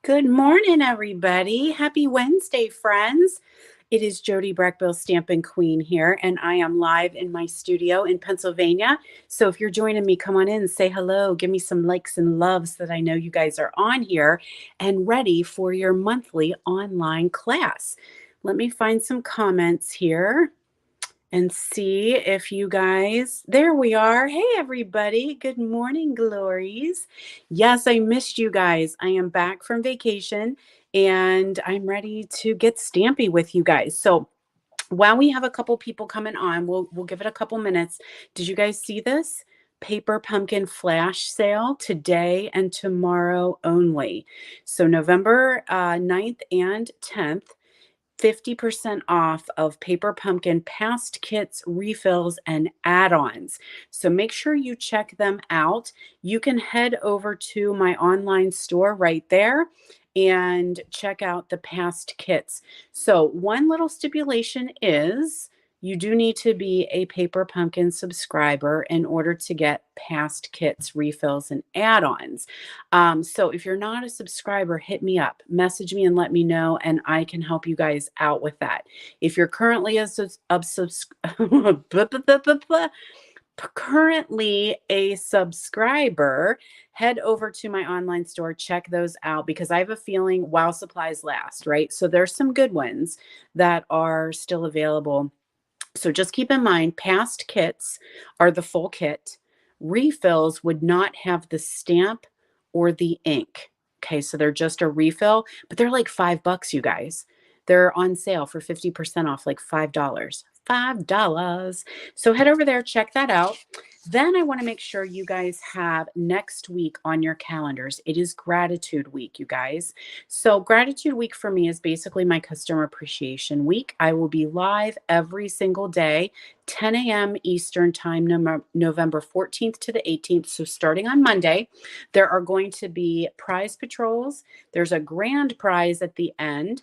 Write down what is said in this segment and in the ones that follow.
Good morning, everybody. Happy Wednesday, friends. It is Jody Breckbill, Stampin' Queen here, and I am live in my studio in Pennsylvania. So if you're joining me, come on in, say hello, give me some likes and loves that I know you guys are on here and ready for your monthly online class. Let me find some comments here and see if you guys, there we are. Hey, everybody. Good morning, glories. Yes, I missed you guys. I am back from vacation and I'm ready to get stampy with you guys. So while we have a couple people coming on, we'll give it a couple minutes. Did you guys see this? Paper pumpkin flash sale today and tomorrow only. So November 9th and 10th. 50% off of Paper Pumpkin past kits, refills, and add-ons. So make sure you check them out. You can head over to my online store right there and check out the past kits. So one little stipulation is you do need to be a Paper Pumpkin subscriber in order to get past kits, refills, and add-ons. So if you're not a subscriber, hit me up, message me and let me know, and I can help you guys out with that. If you're currently currently a subscriber, head over to my online store, check those out because I have a feeling while supplies last, right? So there's some good ones that are still available. So just keep in mind, past kits are the full kit. Refills would not have the stamp or the ink. Okay, so they're just a refill, but they're like $5, you guys. They're on sale for 50% off, like $5. $5. So head over there, check that out. Then I want to make sure you guys have next week on your calendars. It is Gratitude Week, you guys. So Gratitude Week for me is basically my customer appreciation week. I will be live every single day, 10 a.m. Eastern time, November 14th to the 18th. So starting on Monday, there are going to be prize patrols. There's a grand prize at the end.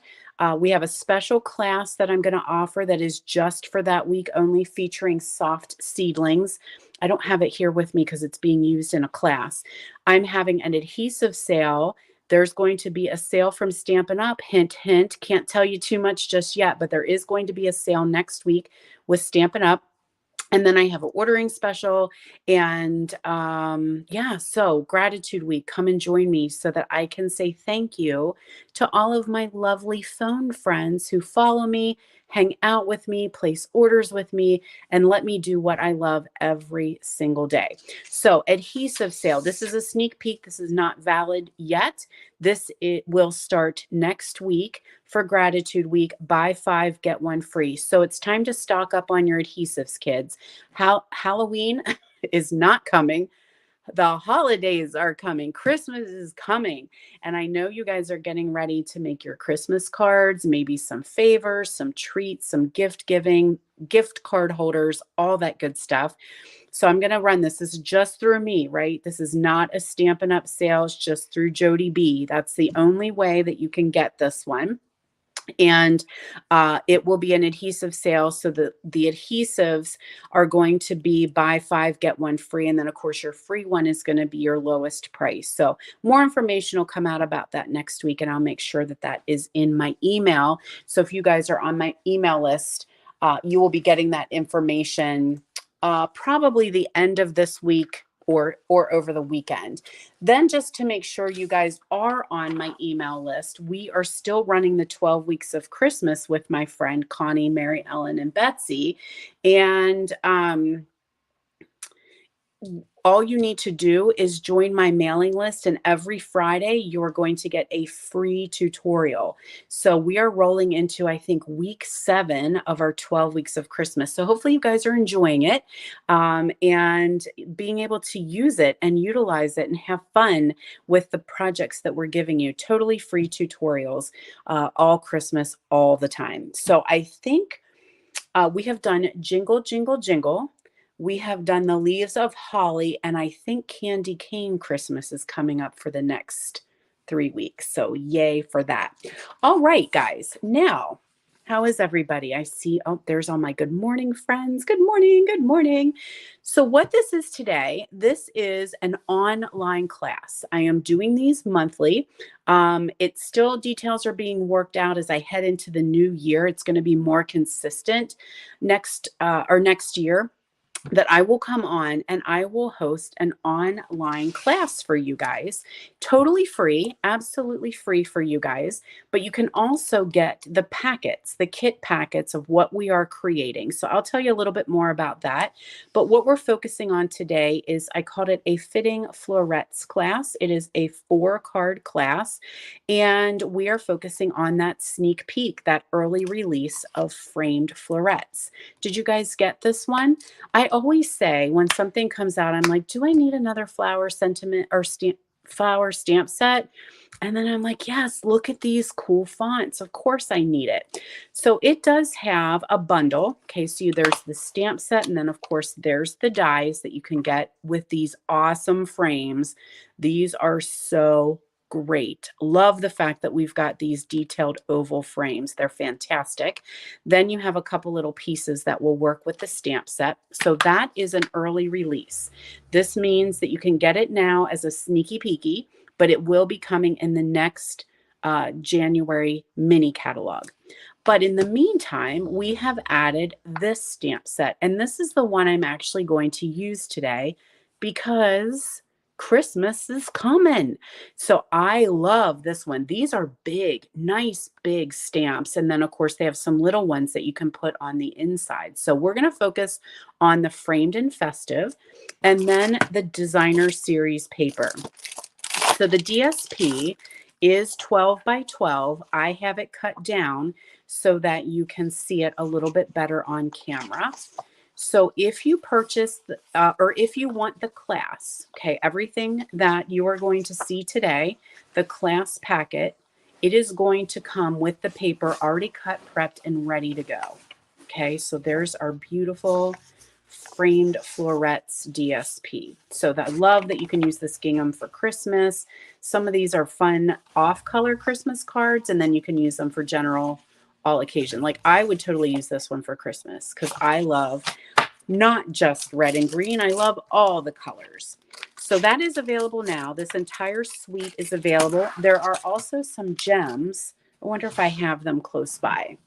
We have a special class that I'm going to offer that is just for that week only, featuring soft seedlings. I don't have it here with me because it's being used in a class. I'm having an adhesive sale. There's going to be a sale from Stampin' Up. Hint, hint. Can't tell you too much just yet, but there is going to be a sale next week with Stampin' Up. And then I have an ordering special. And yeah, so Gratitude Week, come and join me so that I can say thank you to all of my lovely phone friends who follow me, hang out with me, place orders with me, and let me do what I love every single day. So adhesive sale, this is a sneak peek. This is not valid yet. It will start next week for Gratitude Week. Buy 5, get 1 free. So it's time to stock up on your adhesives, kids. Halloween is not coming. The holidays are coming. Christmas is coming. And I know you guys are getting ready to make your Christmas cards, maybe some favors, some treats, some gift giving, gift card holders, all that good stuff. So I'm going to run this. This is just through me, right? This is not a Stampin' Up sale. It's just through Jody B. That's the only way that you can get this one. And it will be an adhesive sale. So the adhesives are going to be buy 5, get 1 free. And then, of course, your free one is going to be your lowest price. So more information will come out about that next week. And I'll make sure that that is in my email. So if you guys are on my email list, you will be getting that information probably the end of this week or over the weekend. Then just to make sure you guys are on my email list, we are still running the 12 weeks of Christmas with my friend Connie, Mary Ellen, and Betsy. And all you need to do is join my mailing list, and every Friday you're going to get a free tutorial. So we are rolling into, I think, week 7 of our 12 weeks of Christmas. So hopefully you guys are enjoying it and being able to use it and utilize it and have fun with the projects that we're giving you. Totally free tutorials all Christmas, all the time. So I think we have done Jingle, Jingle, Jingle. We have done the Leaves of Holly, and I think Candy Cane Christmas is coming up for the next 3 weeks. So yay for that. All right, guys. Now, How is everybody? I see, oh, there's all my good morning friends. Good morning, good morning. So, what this is today, this is an online class. I am doing these monthly. It's still details are being worked out as I head into the new year. It's going to be more consistent next year that I will come on and I will host an online class for you guys. Totally free, absolutely free for you guys. But you can also get the packets, the kit packets of what we are creating. So I'll tell you a little bit more about that. But what we're focusing on today is I called it a fitting florets class. It is a 4-card class. And we are focusing on that sneak peek, that early release of framed florets. Did you guys get this one? I always say when something comes out, I'm like, do I need another flower sentiment or flower stamp set? And then I'm like, yes, look at these cool fonts. Of course I need it. So it does have a bundle. Okay, so there's the stamp set, and then of course there's the dies that you can get with these awesome frames. These are so great. Love the fact that we've got these detailed oval frames. They're fantastic. Then you have a couple little pieces that will work with the stamp set. So that is an early release. This means that you can get it now as a sneaky peeky, but it will be coming in the next January mini catalog. But in the meantime, we have added this stamp set, and this is the one I'm actually going to use today because Christmas is coming. So I love this one. These are big, nice, big stamps. And then, of course, they have some little ones that you can put on the inside. So we're going to focus on the Framed and Festive and then the Designer Series paper. So the DSP is 12 by 12. I have it cut down so that you can see it a little bit better on camera. So if you purchase or if you want the class, okay, everything that you are going to see today, the class packet, it is going to come with the paper already cut, prepped, and ready to go. Okay, so there's our beautiful framed florets DSP. So I love that you can use this gingham for Christmas. Some of these are fun off-color Christmas cards, and then you can use them for general all occasion. Like I would totally use this one for Christmas because I love not just red and green. I love all the colors. So that is available now. This entire suite is available. There are also some gems. I wonder if I have them close by.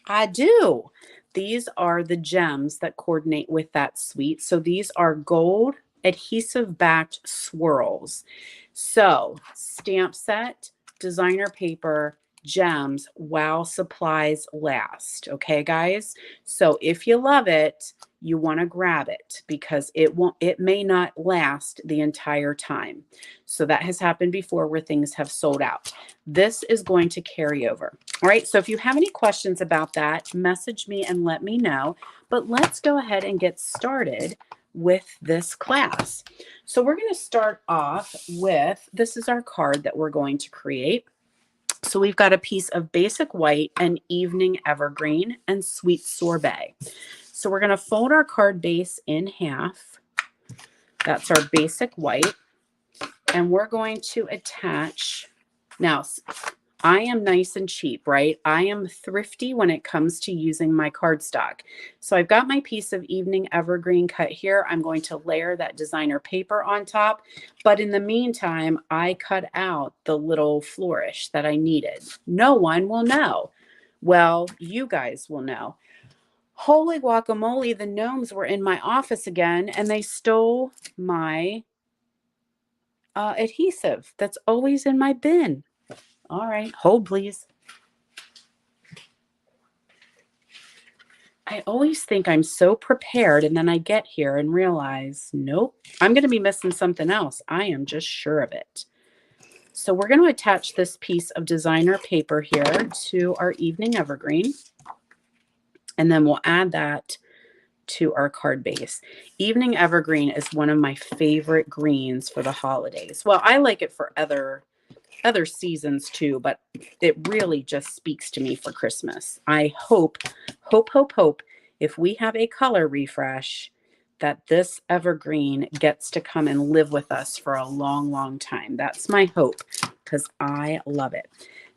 I do. These are the gems that coordinate with that suite. So these are gold adhesive backed swirls. So stamp set, designer paper, gems while supplies last. Okay, guys? So if you love it, you want to grab it because it may not last the entire time. So that has happened before where things have sold out. This is going to carry over. All right, so if you have any questions about that, message me and let me know. But let's go ahead and get started with this class. So we're going to start off with, this is our card that we're going to create. So we've got a piece of basic white and evening evergreen and sweet sorbet. So we're going to fold our card base in half. That's our basic white. And we're going to attach. Now, I am nice and cheap, right? I am thrifty when it comes to using my cardstock. So I've got my piece of evening evergreen cut here. I'm going to layer that designer paper on top. But in the meantime, I cut out the little flourish that I needed. No one will know. Well, you guys will know. Holy guacamole, the gnomes were in my office again, and they stole my adhesive that's always in my bin. All right, hold please. I always think I'm so prepared, and then I get here and realize, nope, I'm going to be missing something else. I am just sure of it. So we're going to attach this piece of designer paper here to our evening evergreen, and then we'll add that to our card base. Evening evergreen is one of my favorite greens for the holidays. Well, I like it for other seasons too, but it really just speaks to me for Christmas. I hope if we have a color refresh that this evergreen gets to come and live with us for a long, long time. That's my hope because I love it.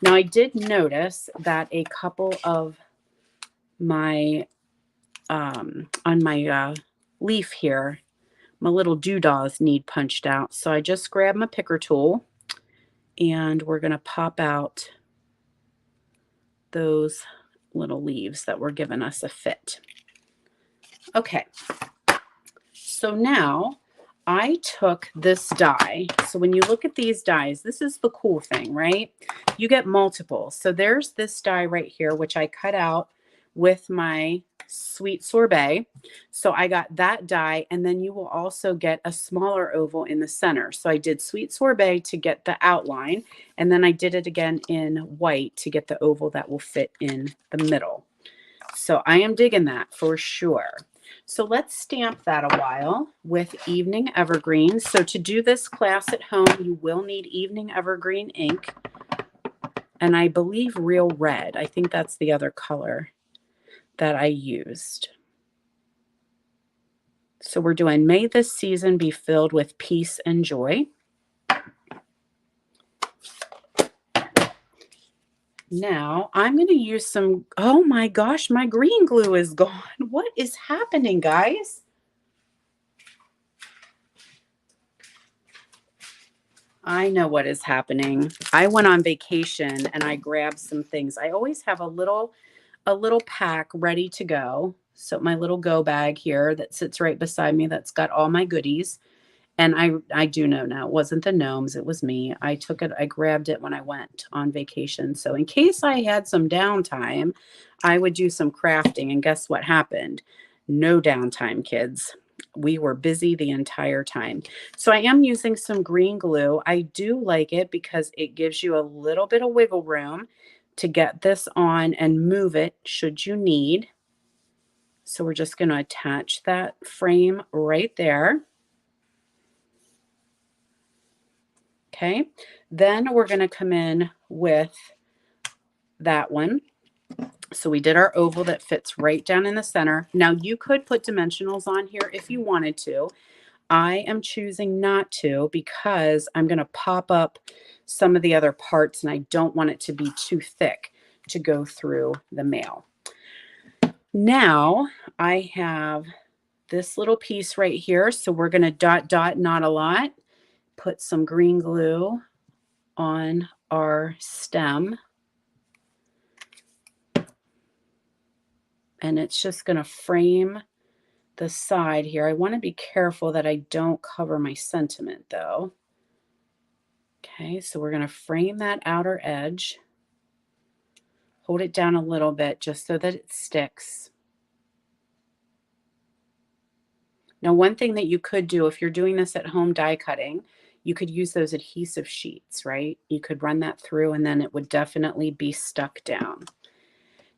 Now I did notice that a couple of my, on my leaf here, my little doodahs need punched out. So I just grabbed my picker tool and we're going to pop out those little leaves that were giving us a fit. Okay, so now I took this die. So when you look at these dies, this is the cool thing, right? You get multiple. So there's this die right here, which I cut out with my sweet sorbet. So I got that die, and then you will also get a smaller oval in the center. So I did sweet sorbet to get the outline, and then I did it again in white to get the oval that will fit in the middle. So I am digging that for sure. So let's stamp that a while with Evening Evergreen. So to do this class at home, you will need Evening Evergreen ink. And I believe Real Red. I think that's the other color that I used. So we're doing May this season be filled with peace and joy. Now I'm going to use some, oh my gosh, my green glue is gone. What is happening, guys? I know what is happening. I went on vacation and I grabbed some things. I always have a little pack ready to go. So my little go bag here that sits right beside me that's got all my goodies. And I do know now, it wasn't the gnomes, it was me. I took it, I grabbed it when I went on vacation. So in case I had some downtime, I would do some crafting. And guess what happened? No downtime, kids. We were busy the entire time. So I am using some green glue. I do like it because it gives you a little bit of wiggle room to get this on and move it should you need. So we're just going to attach that frame right there. Okay, then we're going to come in with that one. So we did our oval that fits right down in the center. Now you could put dimensionals on here if you wanted to. I am choosing not to because I'm going to pop up some of the other parts and I don't want it to be too thick to go through the mail. Now I have this little piece right here. So we're going to dot, dot, not a lot. Put some green glue on our stem. And it's just going to frame the side here. I want to be careful that I don't cover my sentiment though. Okay, so we're going to frame that outer edge. Hold it down a little bit just so that it sticks. Now, one thing that you could do if you're doing this at home die cutting, you could use those adhesive sheets, right? You could run that through and then it would definitely be stuck down.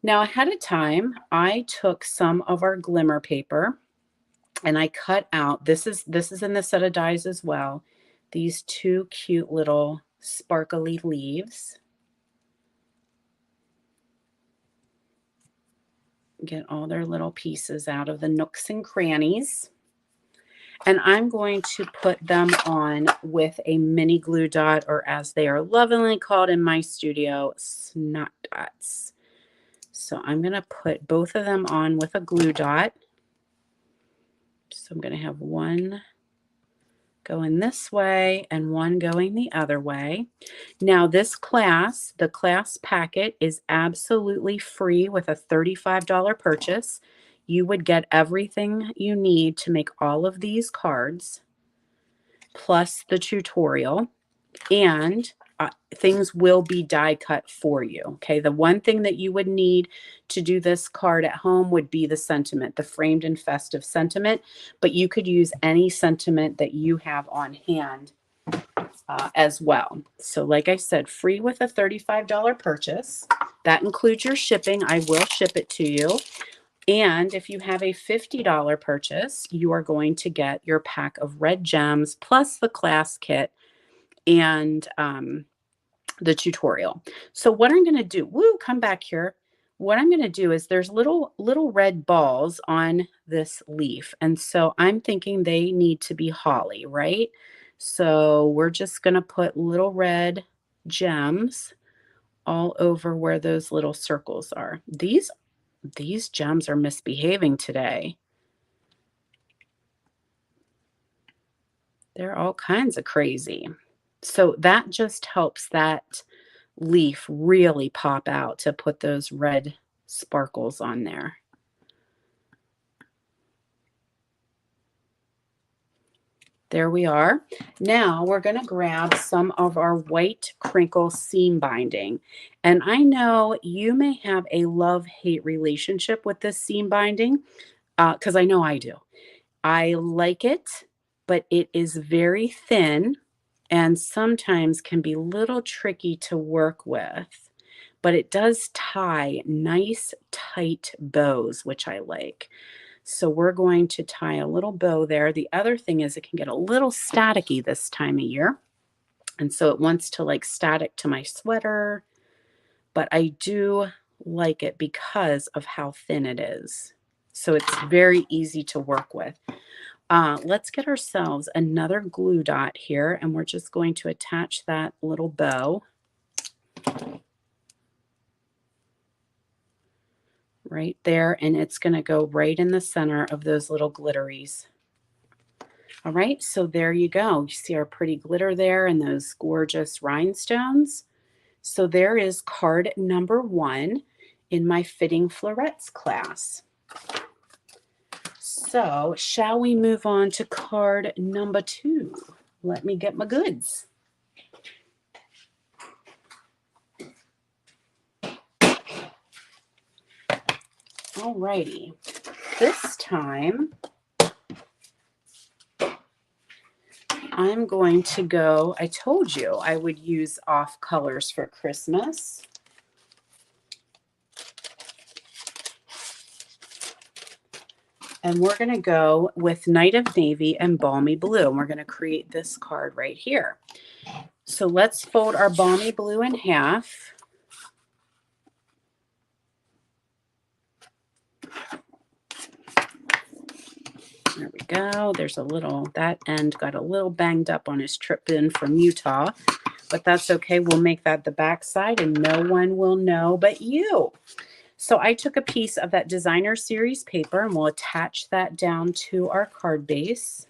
Now, ahead of time, I took some of our glimmer paper and I cut out, this is in the set of dies as well, these two cute little sparkly leaves. Get all their little pieces out of the nooks and crannies. And I'm going to put them on with a mini glue dot, or as they are lovingly called in my studio, snot dots. So I'm going to put both of them on with a glue dot. So I'm going to have one going this way and one going the other way. Now this class, the class packet is absolutely free with a $35 purchase. You would get everything you need to make all of these cards, plus the tutorial, and things will be die cut for you. Okay, the one thing that you would need to do this card at home would be the sentiment, the Framed and Festive sentiment, but you could use any sentiment that you have on hand as well. So like I said, free with a $35 purchase. That includes your shipping. I will ship it to you. And if you have a $50 purchase, you are going to get your pack of red gems plus the class kit and the tutorial. So what I'm going to do, come back here. What I'm going to do is there's little red balls on this leaf. And so I'm thinking they need to be holly, right? So we're just going to put little red gems all over where those little circles are. These gems are misbehaving today. They're all kinds of crazy. So that just helps that leaf really pop out to put those red sparkles on there. There we are. Now we're going to grab some of our white crinkle seam binding. And I know you may have a love-hate relationship with this seam binding, because I know I do. I like it, but it is very thin and sometimes can be a little tricky to work with. But it does tie nice, tight bows, which I like. So we're going to tie a little bow there. The other thing is it can get a little staticky this time of year. And so it wants to like static to my sweater, but I do like it because of how thin it is. So it's very easy to work with. Let's get ourselves another glue dot here, and we're just going to attach that little bow right there, and it's going to go right in the center of those little glitteries. All right, so there you go. You see our pretty glitter there and those gorgeous rhinestones. So there is card number 1 in my Fitting Florets class. So shall we move on to card number 2? Let me get my goods. All righty. This time, I'm going to go, I told you I would use off colors for Christmas. And we're going to go with Night of Navy and Balmy Blue. And we're going to create this card right here. So let's fold our Balmy Blue in half. There we go. There's a little, that end got a little banged up on his trip in from Utah, but that's okay. We'll make that the back side and no one will know but you. So I took a piece of that designer series paper and we'll attach that down to our card base.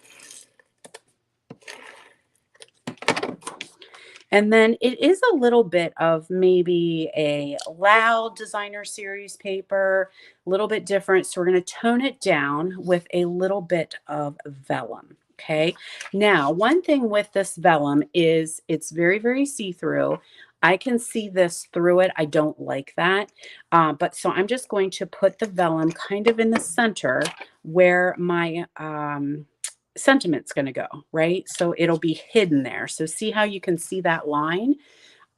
And then it is a little bit of maybe a loud designer series paper, a little bit different. So we're going to tone it down with a little bit of vellum. Okay. Now, one thing with this vellum is it's very, very see-through. I can see this through it. I don't like that. But so I'm just going to put the vellum kind of in the center where my sentiment's going to go, right? So it'll be hidden there. So see how you can see that line?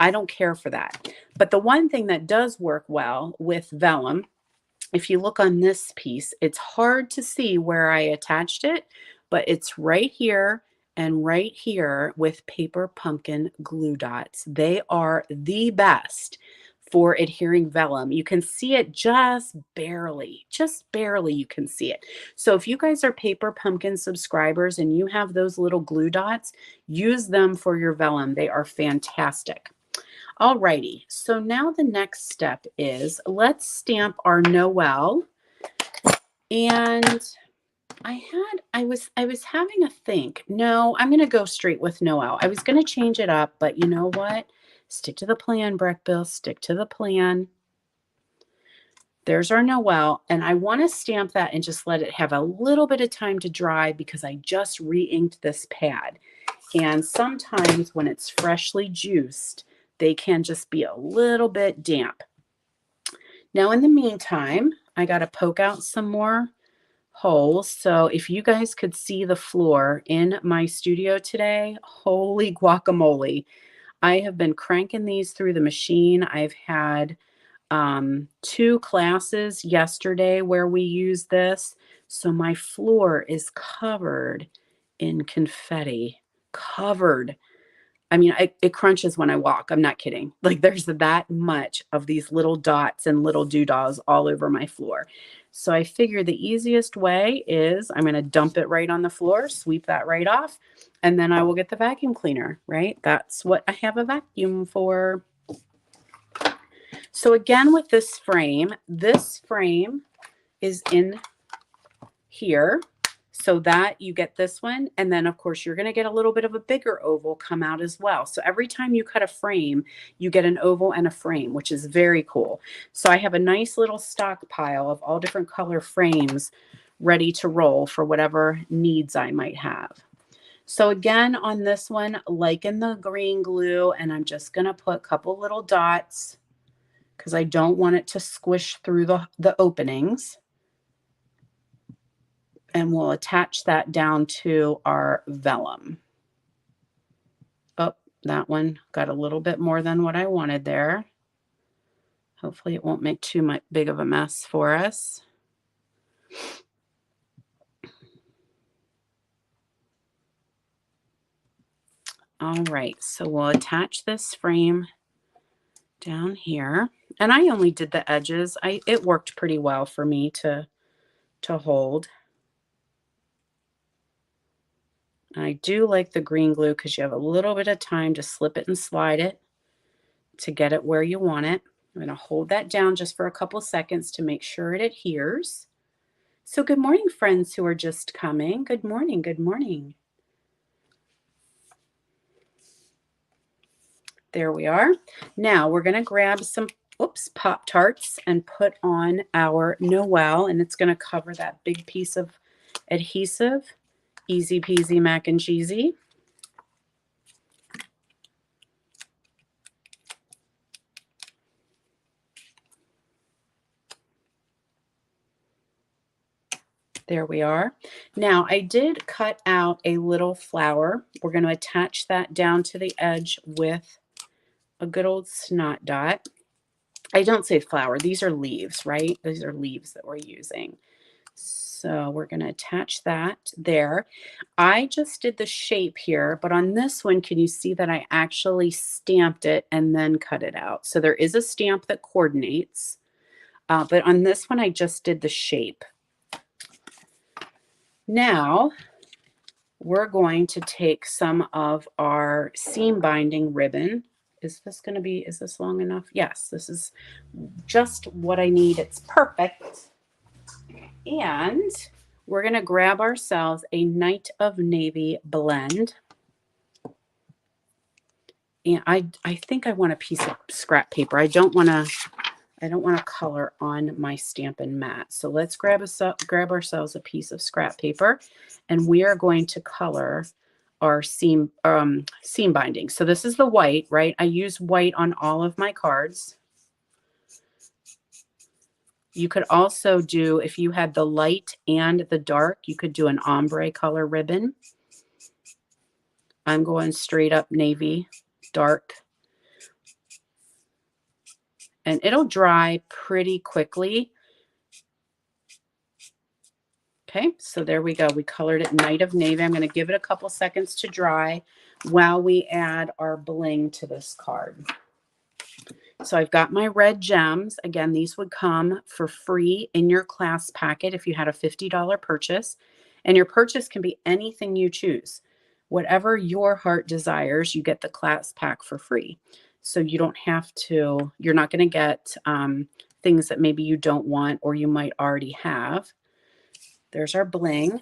I don't care for that. But the one thing that does work well with vellum, if you look on this piece, it's hard to see where I attached it, but it's right here and right here with paper pumpkin glue dots. They are the best for adhering vellum. You can see it just barely you can see it. So if you guys are Paper Pumpkin subscribers and you have those little glue dots, use them for your vellum. They are fantastic. Alrighty, so now the next step is let's stamp our Noel. And I was having a think. No, I'm going to go straight with Noel. I was going to change it up, but you know what? Stick to the plan, Breck Bill. Stick to the plan. There's our Noel, and I want to stamp that and just let it have a little bit of time to dry because I just re-inked this pad. And sometimes when it's freshly juiced, they can just be a little bit damp. Now, in the meantime, I got to poke out some more holes. So if you guys could see the floor in my studio today, holy guacamole. I have been cranking these through the machine. I've had 2 classes yesterday where we used this. So my floor is covered in confetti, covered. I mean, it crunches when I walk. I'm not kidding. Like there's that much of these little dots and little doodads all over my floor. So I figure the easiest way is I'm going to dump it right on the floor, sweep that right off, and then I will get the vacuum cleaner, right? That's what I have a vacuum for. So again, with this frame is in here so that you get this one. And then of course you're going to get a little bit of a bigger oval come out as well. So every time you cut a frame, you get an oval and a frame, which is very cool. So I have a nice little stockpile of all different color frames ready to roll for whatever needs I might have. So again, on this one, like in the green glue, and I'm just going to put a couple little dots because I don't want it to squish through the openings. And we'll attach that down to our vellum. Oh, that one got a little bit more than what I wanted there. Hopefully it won't make too much big of a mess for us. All right, so we'll attach this frame down here. And I only did the edges. It worked pretty well for me to hold. I do like the green glue because you have a little bit of time to slip it and slide it to get it where you want it. I'm going to hold that down just for a couple seconds to make sure it adheres. So good morning, friends who are just coming. Good morning, good morning. There we are. Now we're going to grab some Pop-Tarts and put on our Noel, and it's going to cover that big piece of adhesive. Easy peasy mac and cheesy. There we are. Now I did cut out a little flower. We're going to attach that down to the edge with a good old snot dot. I don't say flower. These are leaves, right? These are leaves that we're using. So we're going to attach that there. I just did the shape here, but on this one, can you see that I actually stamped it and then cut it out? So there is a stamp that coordinates, but on this one, I just did the shape. Now we're going to take some of our seam binding ribbon. Is this long enough? Yes, this is just what I need. It's perfect. And we're going to grab ourselves a Night of Navy blend. And I think I want a piece of scrap paper. I don't want to color on my Stampin' mat. So let's grab ourselves a piece of scrap paper, and we are going to color our seam binding. So this is the white, right? I use white on all of my cards. You could also do, if you had the light and the dark, you could do an ombre color ribbon. I'm going straight up navy, dark. And it'll dry pretty quickly. Okay, so there we go. We colored it Night of Navy. I'm going to give it a couple seconds to dry while we add our bling to this card. So I've got my red gems. Again, these would come for free in your class packet if you had a $50 purchase. And your purchase can be anything you choose. Whatever your heart desires, you get the class pack for free. So you don't have to, you're not going to get things that maybe you don't want or you might already have. There's our bling.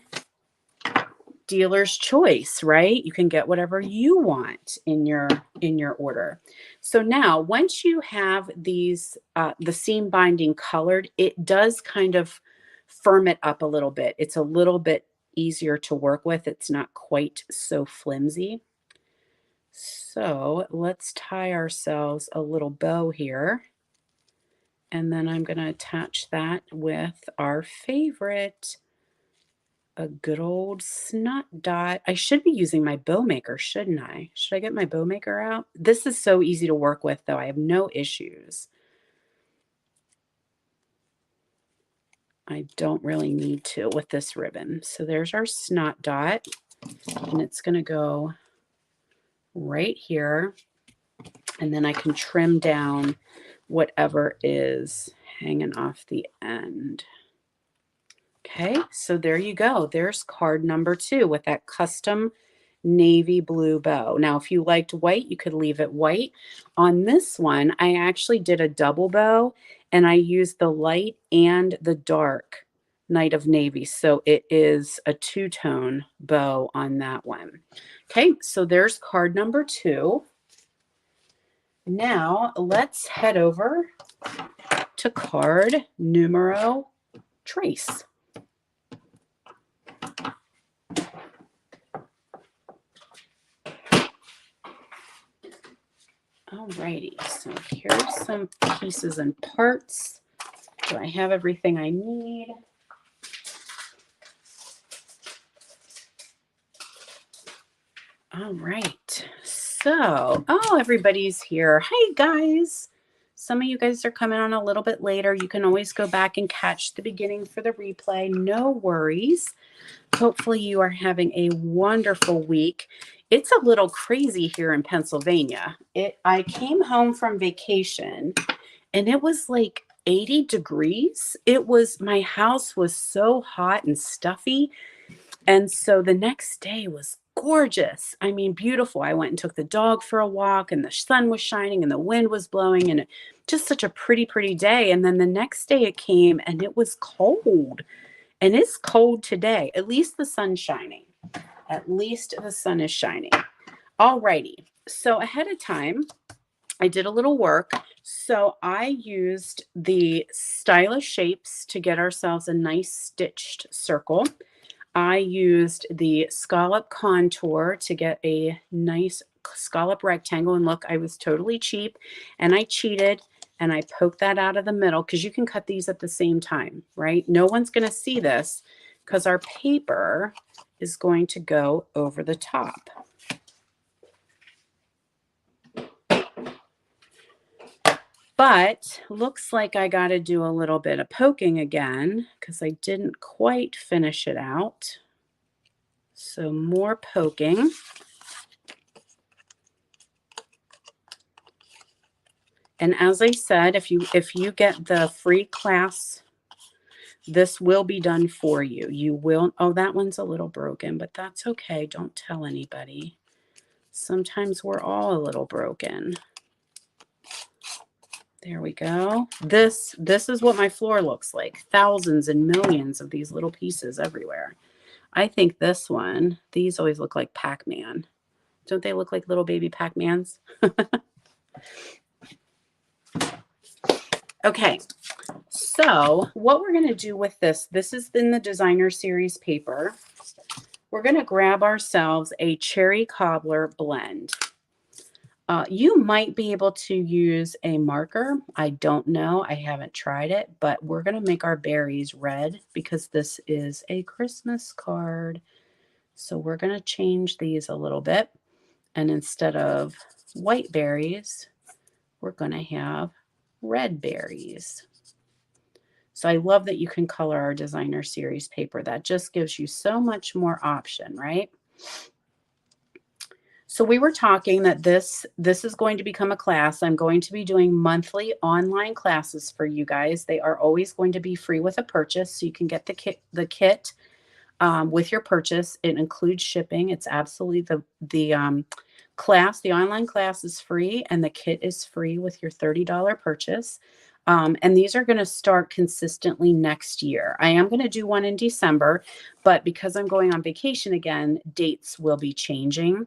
Dealer's choice, right? You can get whatever you want in your order. So now once you have these the seam binding colored, it does kind of firm it up a little bit. It's a little bit easier to work with. It's not quite so flimsy. So let's tie ourselves a little bow here. And then I'm going to attach that with our favorite, a good old snot dot. I should be using my bow maker, shouldn't I? Should I get my bow maker out? This is so easy to work with, though. I have no issues. I don't really need to with this ribbon. So there's our snot dot, and it's going to go right here. And then I can trim down whatever is hanging off the end. Okay, so there you go. There's card number 2 with that custom navy blue bow. Now, if you liked white, you could leave it white. On this one, I actually did a double bow, and I used the light and the dark Night of Navy. So it is a two-tone bow on that one. Okay, so there's card number 2. Now let's head over to card numero trace. Alrighty, so here's some pieces and parts. Do I have everything I need? All right, so, oh, everybody's here. Hi, guys. Some of you guys are coming on a little bit later. You can always go back and catch the beginning for the replay. No worries. Hopefully you are having a wonderful week. It's a little crazy here in Pennsylvania. I came home from vacation and it was like 80 degrees. My house was so hot and stuffy. And so the next day was gorgeous. I mean, beautiful. I went and took the dog for a walk and the sun was shining and the wind was blowing and just such a pretty, pretty day. And then the next day it came and it was cold. And it's cold today. At least the sun's shining. At least the sun is shining. All righty. So ahead of time, I did a little work. So I used the Stylish Shapes to get ourselves a nice stitched circle. I used the scallop contour to get a nice scallop rectangle. And look, I was totally cheap and I cheated and I poked that out of the middle because you can cut these at the same time, right? No one's going to see this because our paper is going to go over the top. But looks like I got to do a little bit of poking again because I didn't quite finish it out. So more poking. And as I said, if you get the free class, this will be done for you. You will, oh, that one's a little broken, but that's okay. Don't tell anybody. Sometimes we're all a little broken. There we go. This is what my floor looks like. Thousands and millions of these little pieces everywhere. I think this one, these always look like Pac-Man. Don't they look like little baby Pac-Mans? Okay, so what we're going to do with this is in the designer series paper. We're going to grab ourselves a cherry cobbler blend. You might be able to use a marker. I don't know. I haven't tried it, but we're going to make our berries red because this is a Christmas card. So we're going to change these a little bit. And instead of white berries, we're going to have red berries. So I love that you can color our designer series paper. That just gives you so much more option, right? So we were talking that this is going to become a class. I'm going to be doing monthly online classes for you guys. They are always going to be free with a purchase. So you can get the kit with your purchase. It includes shipping. It's absolutely the class. The online class is free and the kit is free with your $30 purchase. And these are going to start consistently next year. I am going to do one in December, but because I'm going on vacation again, dates will be changing.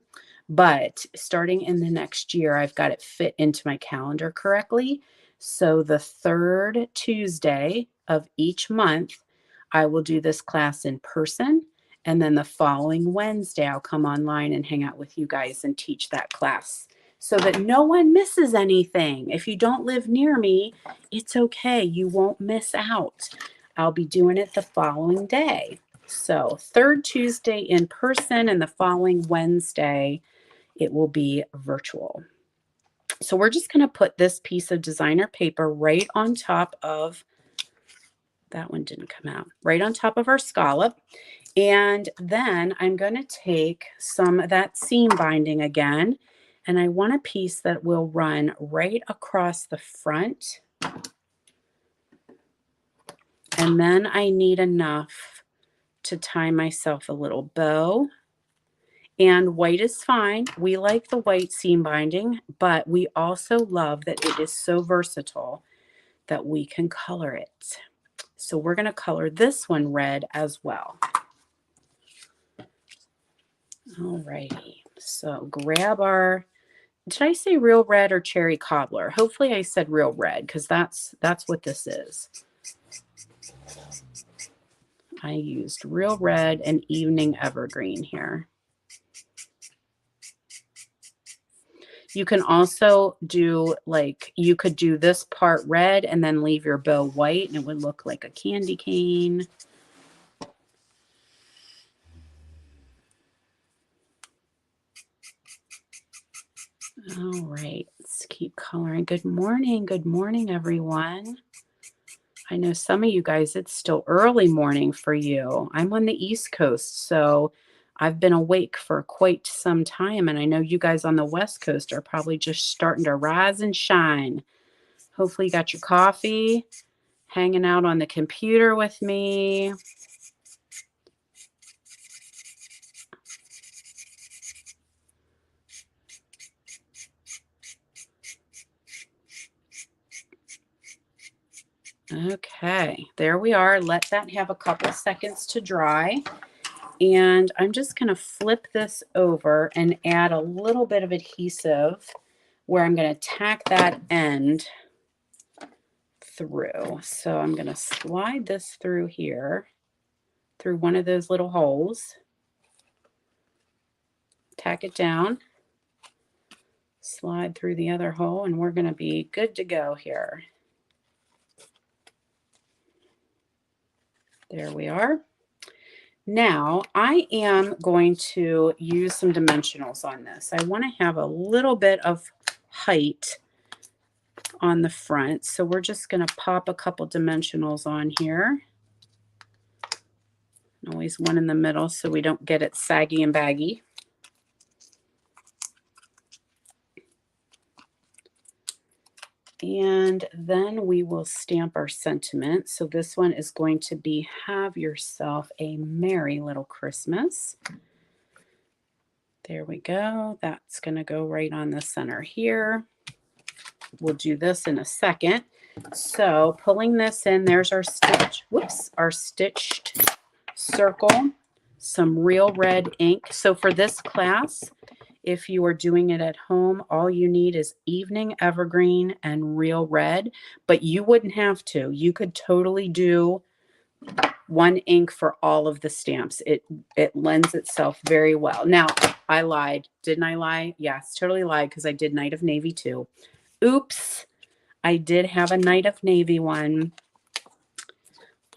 But starting in the next year, I've got it fit into my calendar correctly. So the third Tuesday of each month, I will do this class in person. And then the following Wednesday, I'll come online and hang out with you guys and teach that class so that no one misses anything. If you don't live near me, it's okay. You won't miss out. I'll be doing it the following day. So third Tuesday in person and the following Wednesday, it will be virtual. So we're just going to put this piece of designer paper right on top of, that one didn't come out, right on top of our scallop. And then I'm going to take some of that seam binding again, and I want a piece that will run right across the front. And then I need enough to tie myself a little bow. And white is fine. We like the white seam binding, but we also love that it is so versatile that we can color it. So we're going to color this one red as well. All righty. So grab our, did I say real red or cherry cobbler? Hopefully I said real red, because that's what this is. I used real red and evening evergreen here. You can also do, like, you could do this part red and then leave your bow white, and it would look like a candy cane. All right, let's keep coloring. Good morning, everyone. I know some of you guys, it's still early morning for you. I'm on the East Coast, so I've been awake for quite some time, and I know you guys on the West Coast are probably just starting to rise and shine. Hopefully you got your coffee, hanging out on the computer with me. Okay, there we are. Let that have a couple seconds to dry. And I'm just going to flip this over and add a little bit of adhesive where I'm going to tack that end through. So I'm going to slide this through here, through one of those little holes. Tack it down. Slide through the other hole, and we're going to be good to go here. There we are. Now I am going to use some dimensionals on this. I want to have a little bit of height on the front. So we're just going to pop a couple dimensionals on here. Always one in the middle so we don't get it saggy and baggy. And then we will stamp our sentiment. So this one is going to be, have yourself a merry little Christmas. There we go. That's going to go right on the center here. We'll do this in a second. So pulling this in, there's our stitch, whoops, our stitched circle, some real red ink. So for this class, if you are doing it at home, all you need is evening evergreen and real red, but you wouldn't have to. You could totally do one ink for all of the stamps. It lends itself very well. Now, I lied. Didn't I lie? Yes, totally lied, because I did Night of Navy too. Oops. I did have a Night of Navy one.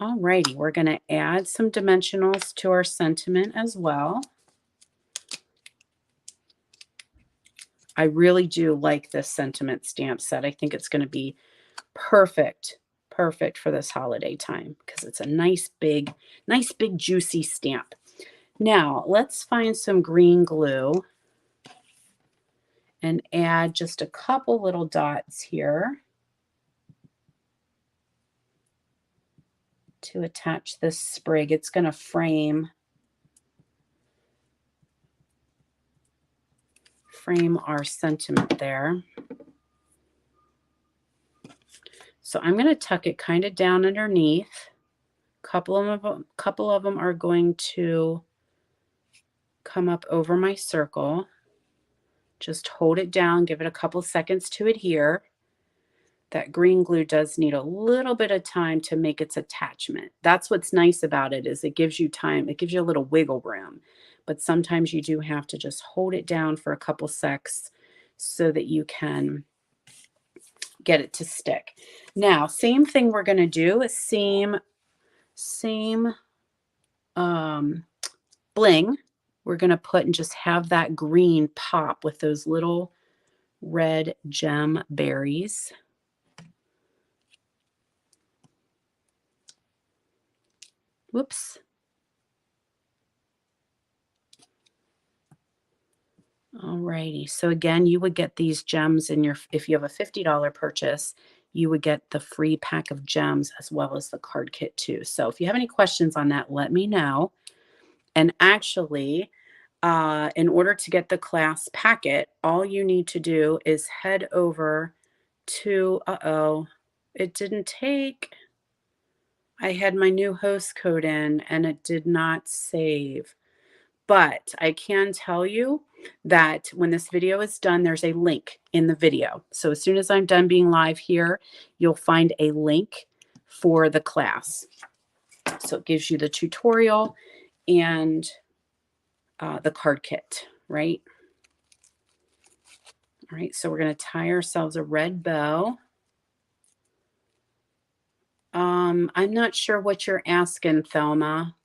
All righty, we're going to add some dimensionals to our sentiment as well. I really do like this sentiment stamp set. I think it's going to be perfect for this holiday time, because it's a nice big juicy stamp. Now let's find some green glue and add just a couple little dots here to attach this sprig. It's going to frame our sentiment there. So I'm going to tuck it kind of down underneath. Couple of them are going to come up over my circle. Just hold it down, give it a couple seconds to adhere. That green glue does need a little bit of time to make its attachment. That's what's nice about it, is it gives you time. It gives you a little wiggle room. But sometimes you do have to just hold it down for a couple secs so that you can get it to stick. Now, same thing we're going to do is same bling we're going to put and just have that green pop with those little red gem berries. Whoops. Alrighty, so again, you would get these gems in your, if you have a $50 purchase, you would get the free pack of gems as well as the card kit too. So if you have any questions on that, let me know. And actually, in order to get the class packet, all you need to do is head over to, it didn't take, I had my new host code in and it did not save. But I can tell you that when this video is done, there's a link in the video. So as soon as I'm done being live here, you'll find a link for the class. So it gives you the tutorial and the card kit, right? All right, so we're going to tie ourselves a red bow. I'm not sure what you're asking, Thelma.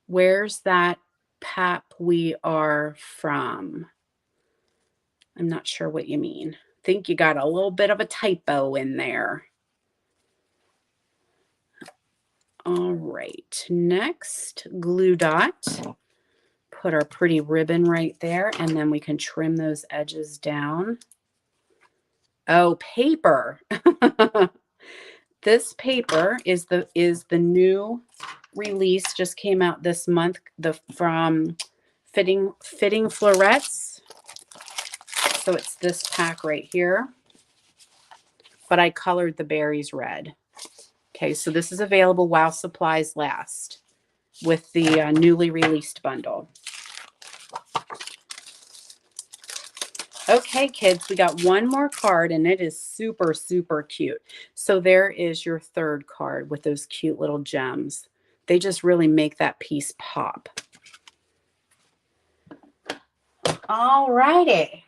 Where's that pap we are from? I'm not sure what you mean. Think you got a little bit of a typo in there. All right, next glue dot. Put our pretty ribbon right there, and then we can trim those edges down. Oh, paper. This paper is the new release, just came out this month, from Fitting Florets. So it's this pack right here, but I colored the berries red. Okay, so this is available while supplies last with the newly released bundle. Okay, kids, we got one more card, and it is super, super cute. So there is your third card with those cute little gems. They just really make that piece pop. All righty.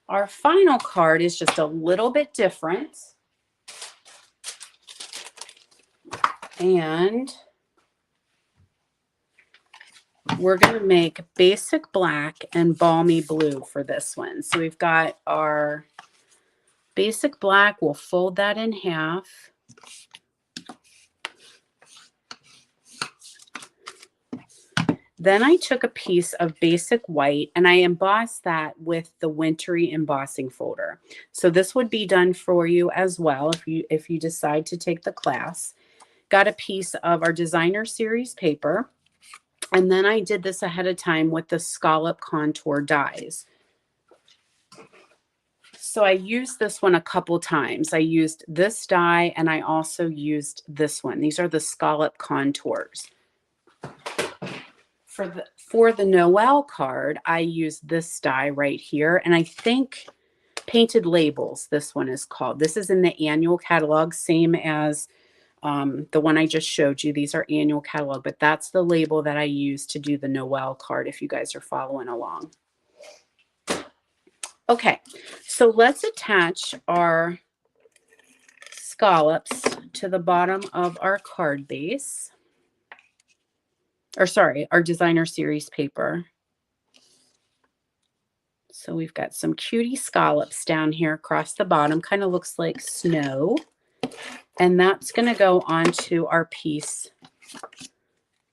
Our final card is just a little bit different. And we're going to make basic black and balmy blue for this one. So we've got our basic black. We'll fold that in half. Then I took a piece of basic white and I embossed that with the wintry embossing folder. So this would be done for you as well if you decide to take the class. Got a piece of our designer series paper. And then I did this ahead of time with the scallop contour dies. So I used this one a couple times. I used this die and I also used this one. These are the scallop contours. For the Noel card, I used this die right here. And I think Painted Labels, this one is called. This is in the annual catalog, same as the one I just showed you. These are annual catalog, but that's the label that I use to do the Noel card if you guys are following along. Okay, so let's attach our scallops to the bottom of our card base. Or sorry, our designer series paper. So we've got some cutie scallops down here across the bottom. Kind of looks like snow. And that's going to go onto our piece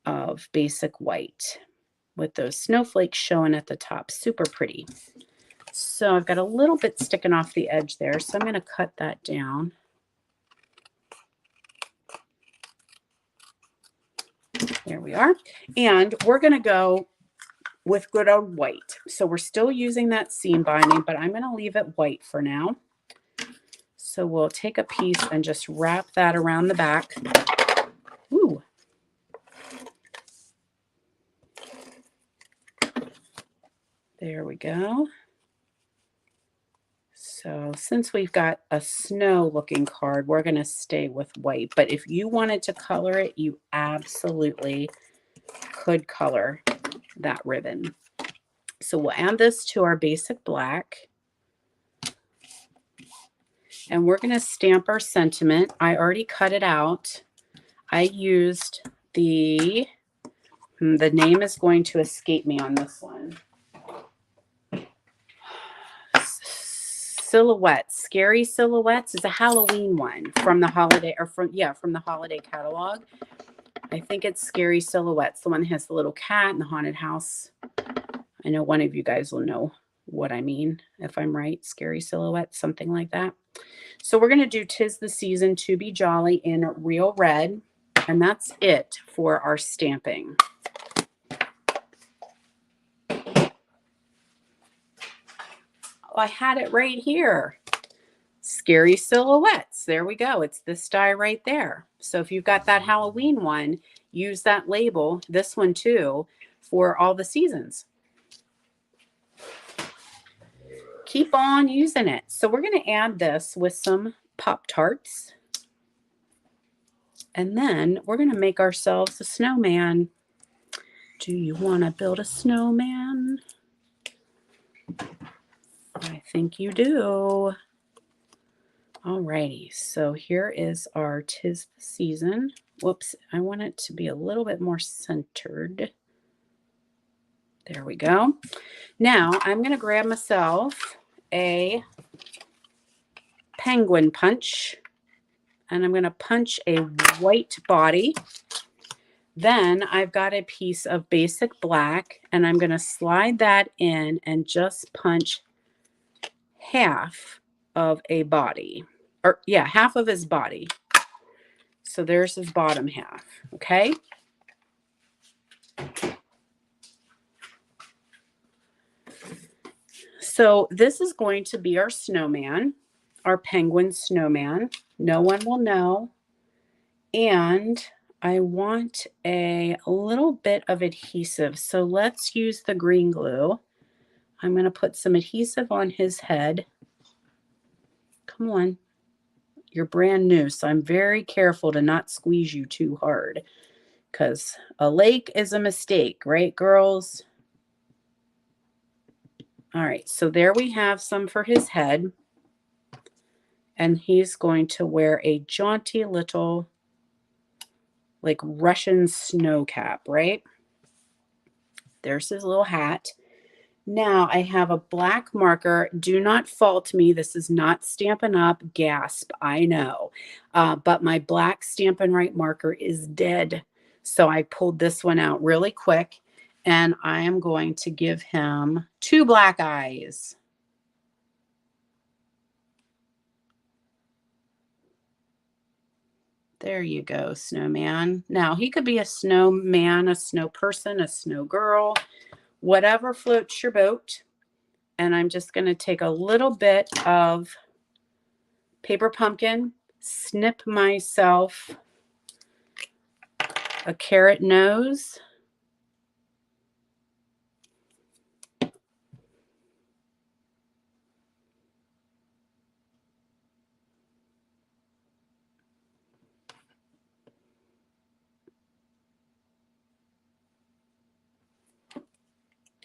of basic white with those snowflakes showing at the top. Super pretty. So I've got a little bit sticking off the edge there. So I'm going to cut that down. There we are. And we're going to go with good old white. So we're still using that seam binding, but I'm going to leave it white for now. So we'll take a piece and just wrap that around the back. Ooh. There we go. So since we've got a snow looking card, we're going to stay with white. But if you wanted to color it, you absolutely could color that ribbon. So we'll add this to our basic black. And we're going to stamp our sentiment. I already cut it out. I used the name is going to escape me on this one. Silhouettes. Scary Silhouettes is a Halloween one from the holiday, or from the holiday catalog. I think it's Scary Silhouettes, the one that has the little cat and the haunted house. I know one of you guys will know what I mean, if I'm right. Scary Silhouettes, something like that. So we're going to do 'Tis the Season to Be Jolly in real red. And that's it for our stamping. Oh, I had it right here. Scary Silhouettes. There we go. It's this die right there. So if you've got that Halloween one, use that label, this one too, for all the seasons. Keep on using it. So we're going to add this with some Pop-Tarts. And then we're going to make ourselves a snowman. Do you want to build a snowman? I think you do. Alrighty, so here is our 'Tis the Season. Whoops, I want it to be a little bit more centered. There we go. Now I'm going to grab myself a penguin punch, and I'm going to punch a white body. Then I've got a piece of basic black, and I'm going to slide that in and just punch half of a body, or yeah, half of his body. So there's his bottom half, okay? So this is going to be our snowman, our penguin snowman. No one will know. And I want a little bit of adhesive. So let's use the green glue. I'm going to put some adhesive on his head. Come on. You're brand new, so I'm very careful to not squeeze you too hard, because a lake is a mistake, right, girls? All right, so there we have some for his head. And he's going to wear a jaunty little, like, Russian snow cap, right? There's his little hat. Now I have a black marker. Do not fault me. This is not Stampin' Up. Gasp, I know. But my black Stampin' Right marker is dead. So I pulled this one out really quick. And I am going to give him 2 black eyes. There you go, snowman. Now, he could be a snowman, a snow person, a snow girl, whatever floats your boat. And I'm just going to take a little bit of paper pumpkin, snip myself a carrot nose.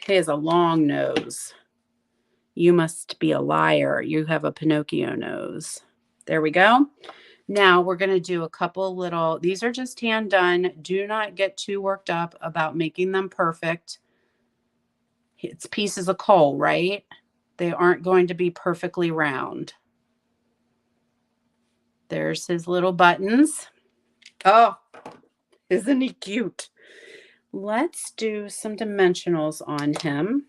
He has a long nose. You must be a liar. You have a Pinocchio nose. There we go. Now we're going to do a couple little, these are just hand done. Do not get too worked up about making them perfect. It's pieces of coal, right? They aren't going to be perfectly round. There's his little buttons. Oh, isn't he cute? Let's do some dimensionals on him.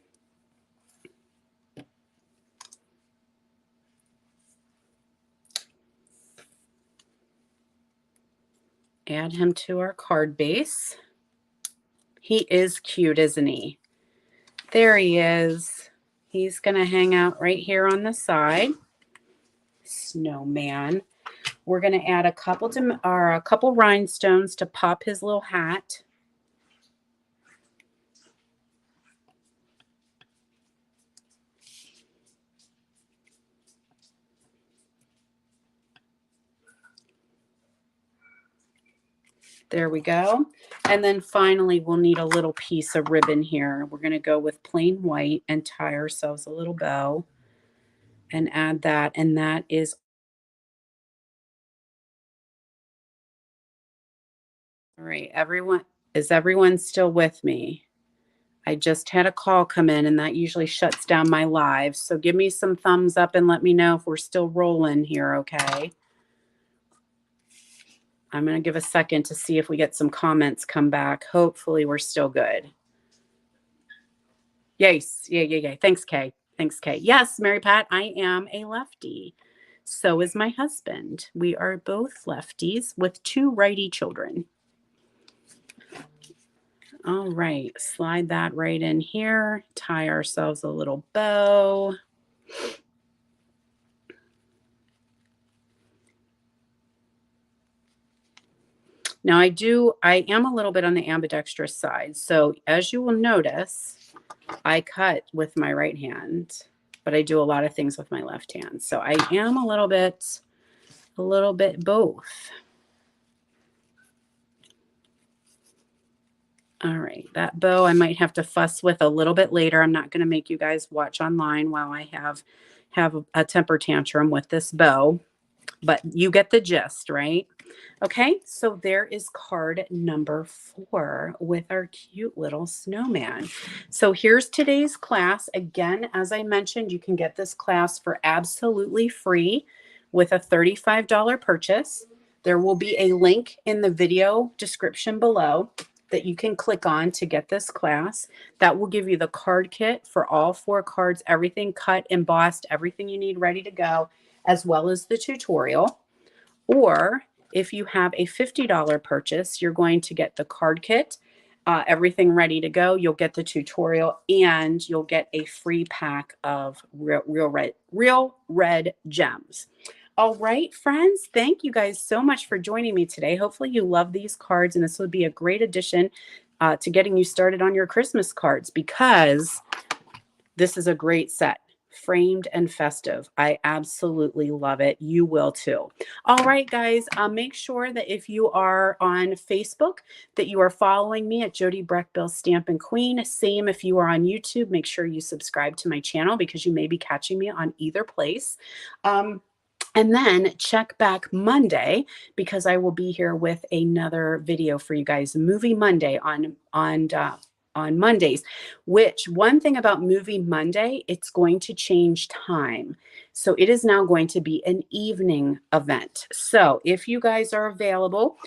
Add him to our card base. He is cute, isn't he? There he is. He's going to hang out right here on the side. Snowman. We're going to add a couple rhinestones to pop his little hat. There we go. And then finally, we'll need a little piece of ribbon here. We're going to go with plain white and tie ourselves a little bow and add that. And that is, all right, everyone, is everyone still with me? I just had a call come in, and that usually shuts down my live. So give me some thumbs up and let me know if we're still rolling here, okay? I'm going to give a second to see if we get some comments come back. Hopefully we're still good. Yes. Yeah. Thanks, Kay. Thanks, Kay. Yes, Mary Pat, I am a lefty. So is my husband. We are both lefties with 2 righty children. All right, slide that right in here, tie ourselves a little bow. Now I am a little bit on the ambidextrous side. So as you will notice, I cut with my right hand, but I do a lot of things with my left hand. So I am a little bit both. All right, that bow I might have to fuss with a little bit later. I'm not going to make you guys watch online while I have a temper tantrum with this bow, but you get the gist, right? Okay, so there is card number 4 with our cute little snowman. So here's today's class. Again, as I mentioned, you can get this class for absolutely free with a $35 purchase. There will be a link in the video description below that you can click on to get this class. That will give you the card kit for all 4 cards, everything cut, embossed, everything you need ready to go, as well as the tutorial. Or if you have a $50 purchase, you're going to get the card kit, everything ready to go. You'll get the tutorial and you'll get a free pack of real red gems. All right, friends, thank you guys so much for joining me today. Hopefully you love these cards and this would be a great addition to getting you started on your Christmas cards, because this is a great set. Framed and Festive. I absolutely love it. You will too. All right, guys, make sure that if you are on Facebook, that you are following me at Jody Breckbill Stampin' Queen. Same if you are on YouTube, make sure you subscribe to my channel because you may be catching me on either place. And then check back Monday because I will be here with another video for you guys. Movie Monday on Mondays, which one thing about Movie Monday, it's going to change time. So it is now going to be an evening event. So if you guys are available,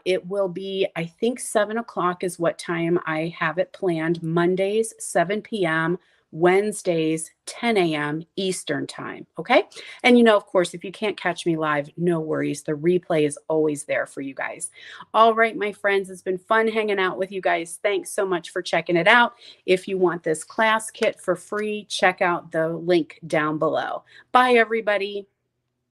it will be, I think 7 o'clock is what time I have it planned. Mondays, 7 p.m., Wednesdays, 10 a.m. Eastern time. Okay. And of course, if you can't catch me live, no worries. The replay is always there for you guys. All right, my friends, it's been fun hanging out with you guys. Thanks so much for checking it out. If you want this class kit for free, check out the link down below. Bye, everybody.